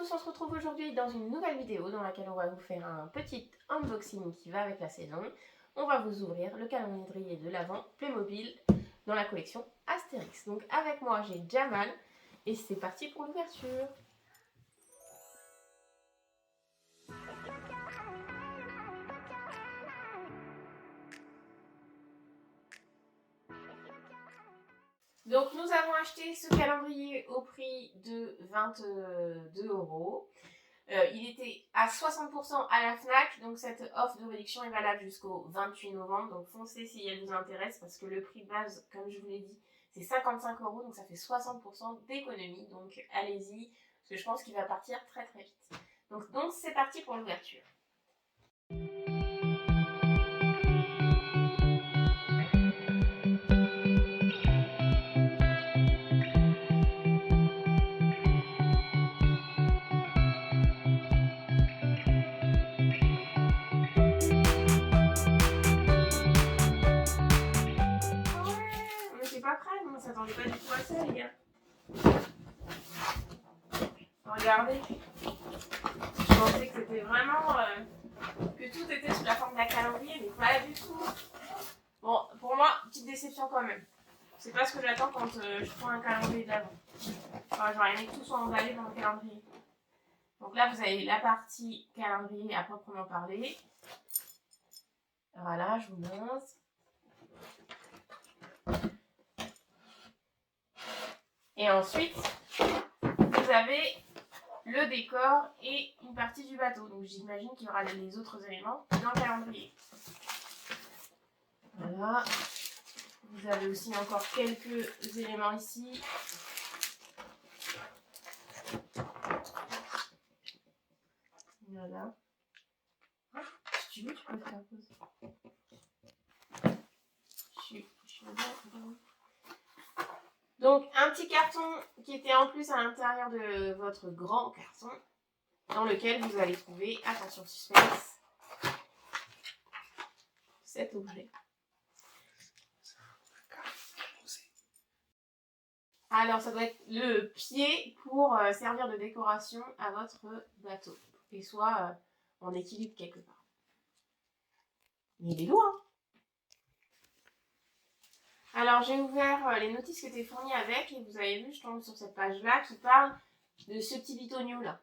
tous, on se retrouve aujourd'hui dans une nouvelle vidéo dans laquelle on va vous faire un petit unboxing qui va avec la saison. On va vous ouvrir le calendrier de l'Avent Playmobil dans la collection Astérix. Donc avec moi j'ai Jamal et c'est parti pour l'ouverture. Donc nous avons acheté ce calendrier au prix de 22 €. Il était à 60% à la FNAC, donc cette offre de réduction est valable jusqu'au 28 novembre. Donc foncez si elle vous intéresse parce que le prix de base, comme je vous l'ai dit, c'est 55 €, donc ça fait 60% d'économie. Donc allez-y, parce que je pense qu'il va partir très très vite. Donc c'est parti pour l'ouverture. Pas prêt, on s'attendait pas du tout à ça, les gars. Regardez, je pensais que c'était vraiment que tout était sous la forme d'un calendrier, mais pas du tout. Bon, pour moi, petite déception quand même. C'est pas ce que j'attends quand je prends un calendrier de l'Avent. Enfin, j'aurais aimé que tout soit emballé dans le calendrier. Donc là, vous avez la partie calendrier à proprement parler. Voilà, je vous montre. Et ensuite, vous avez le décor et une partie du bateau. Donc j'imagine qu'il y aura les autres éléments dans le calendrier. Voilà. Vous avez aussi encore quelques éléments ici. Voilà. Si tu veux, tu peux faire pause. Donc, un petit carton qui était en plus à l'intérieur de votre grand carton, dans lequel vous allez trouver, attention suspense, cet objet. Alors, ça doit être le pied pour servir de décoration à votre bateau, pour qu'il soit en équilibre quelque part. Mais il est lourd, hein. Alors, j'ai ouvert les notices qui étaient fournies avec, et vous avez vu, je tombe sur cette page-là qui parle de ce petit bitonio-là.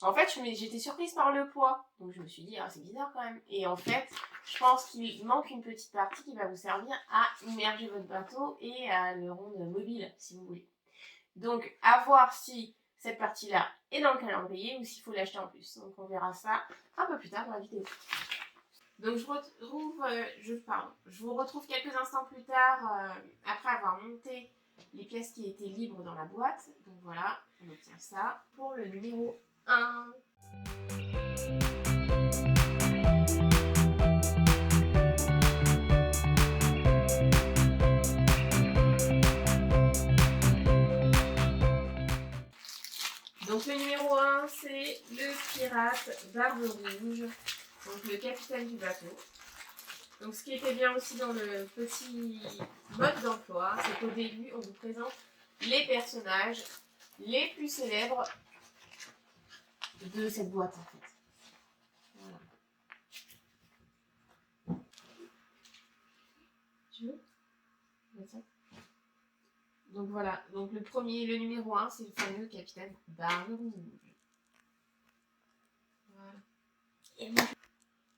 En fait, j'étais surprise par le poids, donc je me suis dit, ah, c'est bizarre quand même. Et en fait, je pense qu'il manque une petite partie qui va vous servir à immerger votre bateau et à le rendre mobile, si vous voulez. Donc, à voir si cette partie-là est dans le calendrier ou s'il faut l'acheter en plus. Donc, on verra ça un peu plus tard dans la vidéo. Donc, je vous retrouve quelques instants plus tard, après avoir monté les pièces qui étaient libres dans la boîte. Donc, voilà, on obtient ça pour le numéro 1. Donc, le numéro 1, c'est le pirate Barbe Rouge. Donc le capitaine du bateau. Donc ce qui était bien aussi dans le petit mode d'emploi, c'est qu'au début, on vous présente les personnages les plus célèbres de cette boîte en fait. Voilà. Tu veux? Donc voilà, donc le premier, le numéro 1, c'est le fameux capitaine Barbe Rouge. Voilà.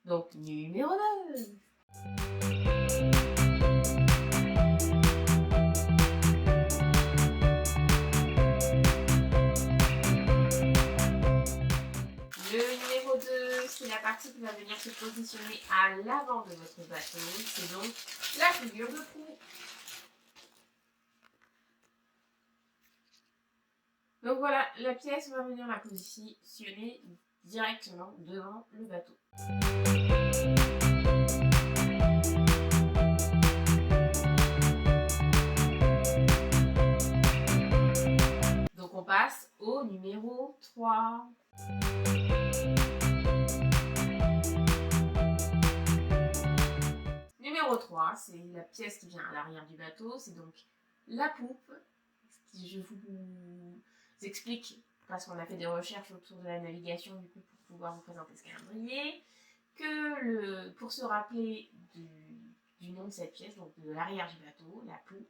Donc, numéro 2. Le numéro 2, c'est la partie qui va venir se positionner à l'avant de votre bateau. C'est donc la figure de proue. Donc voilà, la pièce va venir la positionner directement devant le bateau. Donc on passe au numéro 3. Numéro 3, c'est la pièce qui vient à l'arrière du bateau, c'est donc la poupe. Je vous explique parce qu'on a fait des recherches autour de la navigation du coup pour pouvoir vous présenter ce calendrier, que pour se rappeler du nom de cette pièce, donc de l'arrière du bateau, la poupe,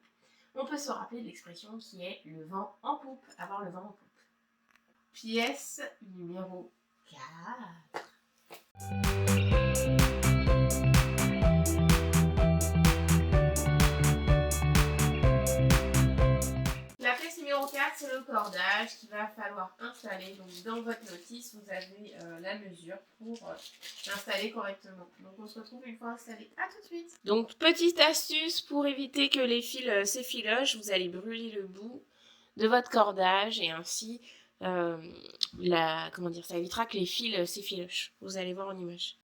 on peut se rappeler de l'expression qui est le vent en poupe, avoir le vent en poupe. Pièce numéro 4. La pièce numéro 4, c'est le cordage qu'il va falloir installer. Donc dans votre notice, vous avez la mesure pour l'installer correctement. Donc on se retrouve une fois installé. À tout de suite. Donc petite astuce pour éviter que les fils s'effilochent, vous allez brûler le bout de votre cordage et ainsi ça évitera que les fils s'effilochent. Vous allez voir en image.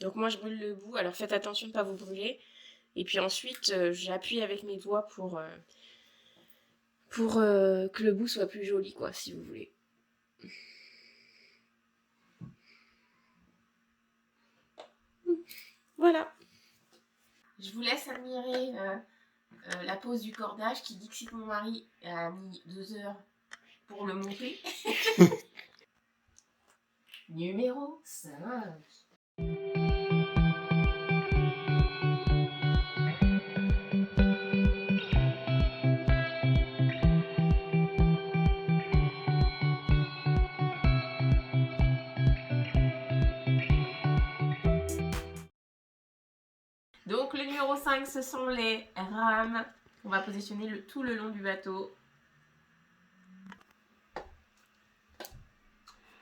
Donc moi je brûle le bout, alors faites attention de ne pas vous brûler. Et puis ensuite j'appuie avec mes doigts pour que le bout soit plus joli, quoi, si vous voulez. Voilà. Je vous laisse admirer la pose du cordage qui dit que mon mari a mis 2 heures pour le monter. Numéro 5. Donc le numéro 5, ce sont les rames. On va positionner tout le long du bateau.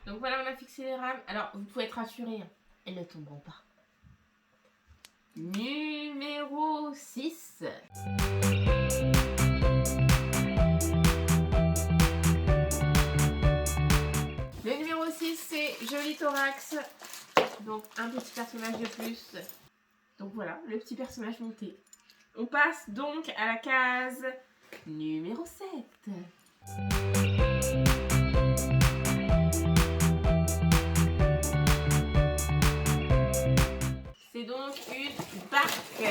Donc voilà, on a fixé les rames. Alors, vous pouvez être rassurés, elles ne tomberont pas. Numéro 6. Le numéro 6, c'est joli thorax. Donc un petit personnage de plus. Donc voilà, le petit personnage monté. On passe donc à la case numéro 7. C'est donc une barque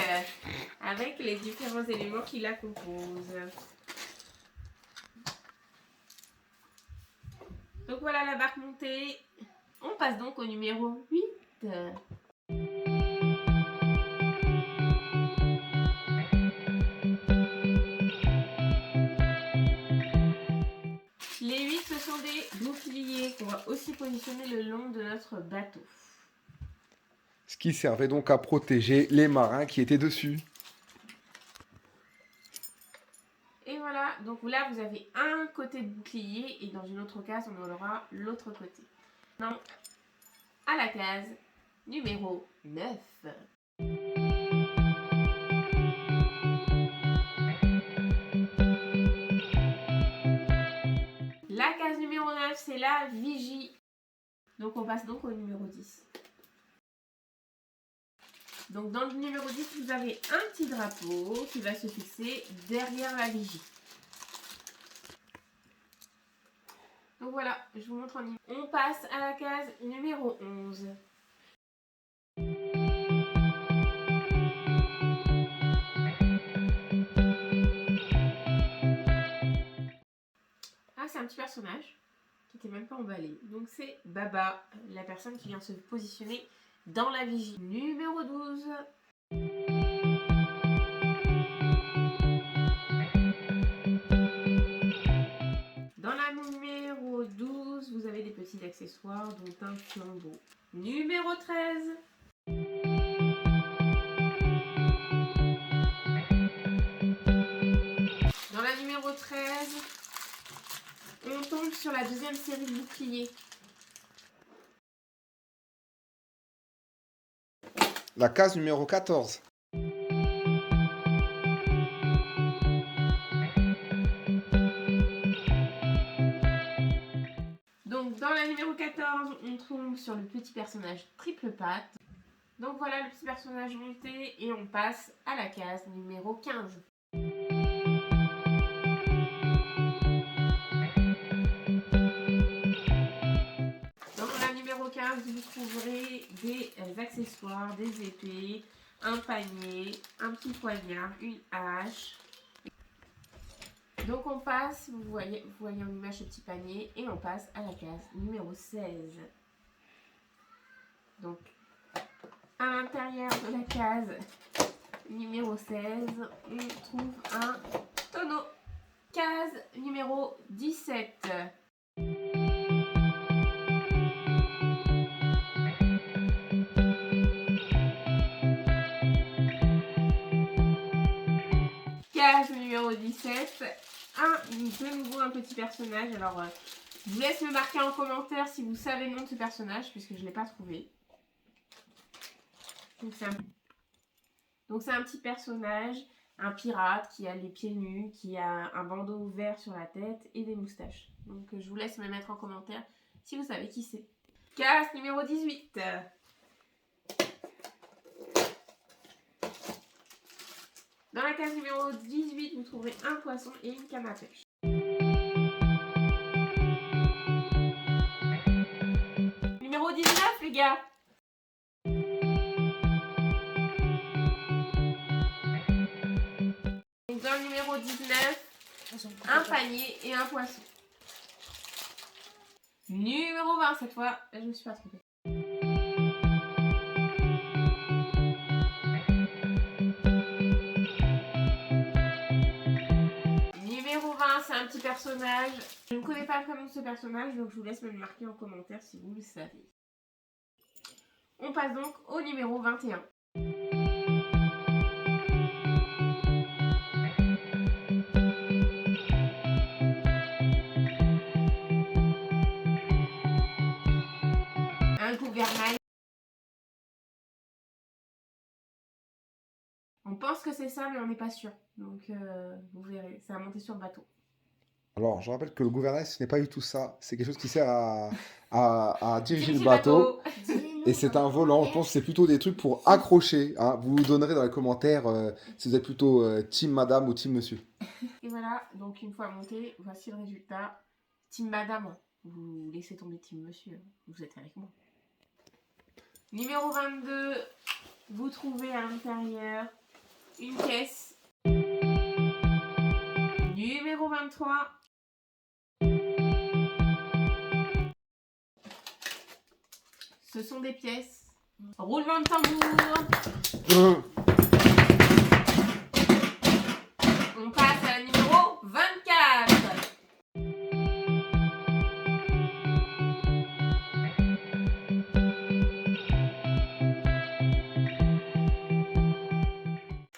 avec les différents éléments qui la composent. Donc voilà la barque montée. On passe donc au numéro 8. Les 8, ce sont des boucliers qu'on va aussi positionner le long de notre bateau. Ce qui servait donc à protéger les marins qui étaient dessus. Et voilà, donc là vous avez un côté de bouclier et dans une autre case on aura l'autre côté. Maintenant, à la case numéro 9. La case numéro 9, c'est la vigie. Donc on passe donc au numéro 10. Donc dans le numéro 10, vous avez un petit drapeau qui va se fixer derrière la vigie. Donc voilà, je vous montre en image. On passe à la case numéro 11. Ah, c'est un petit personnage qui n'était même pas emballé. Donc c'est Baba, la personne qui vient se positionner dans la vigie. Numéro 12. Dans la numéro 12, vous avez des petits accessoires, dont un flambeau. Numéro 13. Dans la numéro 13, on tombe sur la deuxième série de boucliers. La case numéro 14. Donc dans la numéro 14, on tombe sur le petit personnage triple patte. Donc voilà le petit personnage monté et on passe à la case numéro 15. Dans la numéro 15, vous trouverez des accessoires, des épées, un panier, un petit poignard, une hache. Donc on passe, vous voyez en image ce petit panier, et on passe à la case numéro 16. Donc à l'intérieur de la case numéro 16, on trouve un tonneau. Case numéro 17. Case numéro 17. De nouveau un petit personnage. Alors, je vous laisse me marquer en commentaire si vous savez le nom de ce personnage, puisque je ne l'ai pas trouvé. Donc c'est un petit personnage, un pirate qui a les pieds nus, qui a un bandeau vert sur la tête et des moustaches. Donc je vous laisse me mettre en commentaire si vous savez qui c'est. Case numéro 18. Dans la case numéro 18, vous trouverez un poisson et une canne à pêche. Numéro 19, les gars. Donc dans le numéro 19, un panier et un poisson. Numéro 20 cette fois, je ne me suis pas trompée. Numéro 20, c'est un petit personnage. Je ne connais pas le prénom de ce personnage, donc je vous laisse me le marquer en commentaire si vous le savez. On passe donc au numéro 21. Un gouvernail. On pense que c'est ça, mais on n'est pas sûr. Donc, vous verrez, c'est à monter sur le bateau. Alors, je rappelle que le gouvernail, ce n'est pas du tout ça. C'est quelque chose qui sert à diriger le bateau. Et c'est un volant. Je pense que c'est plutôt des trucs pour accrocher. Hein. Vous nous donnerez dans les commentaires si vous êtes plutôt team madame ou team monsieur. Et voilà, donc une fois monté, voici le résultat. Team madame, vous laissez tomber team monsieur. Vous êtes avec moi. Numéro 22, vous trouvez à l'intérieur une caisse. Numéro 23. Ce sont des pièces. Roulement de tambour. On passe à la numéro 24.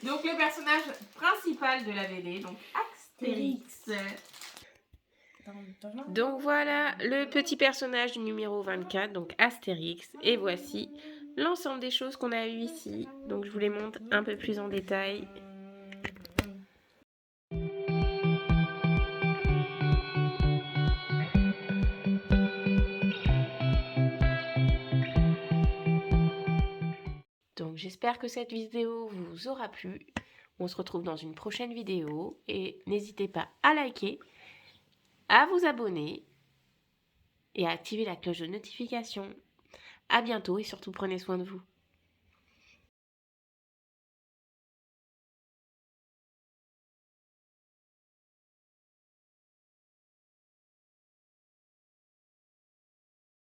Donc le personnage principal de la BD, donc Astérix. Donc voilà le petit personnage du numéro 24, donc Astérix. Et voici l'ensemble des choses qu'on a eues ici. Donc je vous les montre un peu plus en détail. Donc j'espère que cette vidéo vous aura plu. On se retrouve dans une prochaine vidéo. Et n'hésitez pas à liker, à vous abonner et à activer la cloche de notification. À bientôt et surtout prenez soin de vous.